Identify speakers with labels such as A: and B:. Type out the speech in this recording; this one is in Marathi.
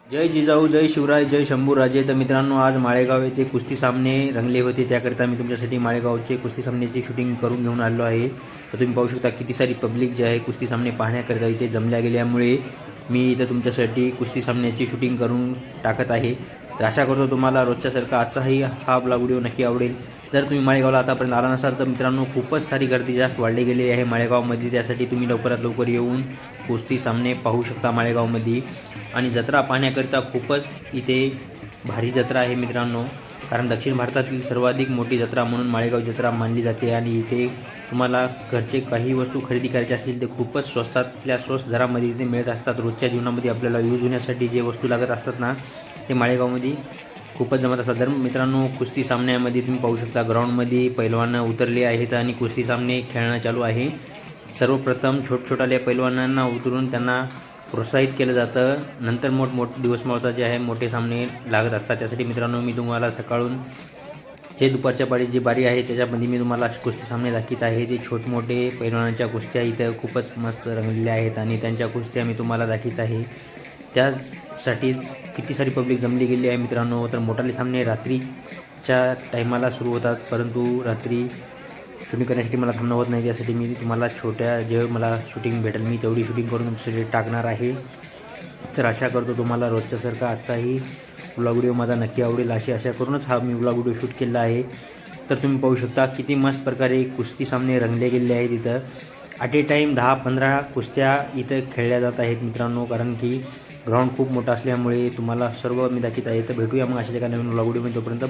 A: जय जिजाऊ, जय शिवराय, जय शंभूराजे. तर मित्रांनो, आज माळेगाव येथे कुस्ती सामने रंगले होते. त्याकरिता मी तुमच्यासाठी माळेगावचे कुस्ती सामन्याची शूटिंग करून घेऊन आलो आहे. तर तुम्ही पाहू शकता किती सारी पब्लिक जी आहे कुस्ती सामने पाहण्याकरिता इथे जमल्या गेल्यामुळे मी इथं तुमच्यासाठी कुस्ती सामन्याची शूटिंग करून टाकत आहे. तर आशा करतो तुम्हाला रोजच्यासारखा आजचाही हा ब्लॉग व्हिडिओ नक्की आवडेल. जर तुम्ही माळेगावला आतापर्यंत आला नसाल तर मित्रांनो, खूपच सारी गर्दी जास्त वाढली गेली आहे माळेगावमध्ये. त्यासाठी तुम्ही लवकरात लवकर येऊन कुस्ती सामने पाहू शकता माळेगावमध्ये. आणि जत्रा पाहण्याकरिता खूपच इथे भारी जत्रा आहे मित्रांनो, कारण दक्षिण भारतातील सर्वाधिक मोठी जत्रा म्हणून माळेगाव जत्रा मानली जाते. आणि इथे तुम्हाला घरचे काही वस्तू खरेदी करायची असतील ते खूपच स्वस्तातल्या स्वस्त दरामध्ये इथे मिळत असतात. रोजच्या जीवनामध्ये आपल्याला यूज होण्यासाठी जे वस्तू लागत असतात ना, ते माळेगावमध्ये खूपच जमत असतात. तर मित्रांनो, कुस्ती सामन्यामध्ये तुम्ही पाहू शकता ग्राउंडमध्ये पैलवान उतरले आहेत आणि कुस्ती सामने खेळणं चालू आहे. सर्वप्रथम छोट्या पैलवानांना उतरून त्यांना प्रोत्साहित केलं जातं. नंतर मोठमोठे दिवस जे आहे मोठे सामने लागत असतात. त्यासाठी मित्रांनो, मी तुम्हाला सकाळून जे दुपारच्या पाळी जी बारी आहे त्याच्यामध्ये मी तुम्हाला कुस्ती सामने दाखवत आहे. ते छोटमोठे पैलवानांच्या कुस्त्या इथं खूपच मस्त रंगलेल्या आहेत आणि त्यांच्या कुस्त्या मी तुम्हाला दाखवत आहे. त्यासाठी किती सारी पब्लिक जमली गेली आहे मित्रांनो. तर मोठाले सामने रात्रीच्या टायमाला सुरू होतात, परंतु रात्री शूटिंग करण्यासाठी मला थांबणं होत नाही. त्यासाठी मी तुम्हाला जे मला शूटिंग भेटेल मी तेवढी शूटिंग करून तुमच्यासाठी टाकणार आहे. तर आशा करतो तुम्हाला रोजच्यासारखा आजचाही ब्लॉग व्हिडिओ माझा नक्की आवडेल. अशी आशा करूनच हा मी ब्लॉग व्हिडिओ शूट केला आहे. तर तुम्ही पाहू शकता किती मस्त प्रकारे कुस्ती सामने रंगले गेले आहेत. इथं ॲट ए टाईम 10-15 कुस्त्या इथं खेळल्या जात आहेत मित्रांनो, कारण की ग्राउंड खूप मोठा असल्यामुळे तुम्हाला सर्व मी दाखवत आहे. तर भेटूया मग अशाच एका नवीन ब्लॉग व्हिडिओमध्ये. तोपर्यंत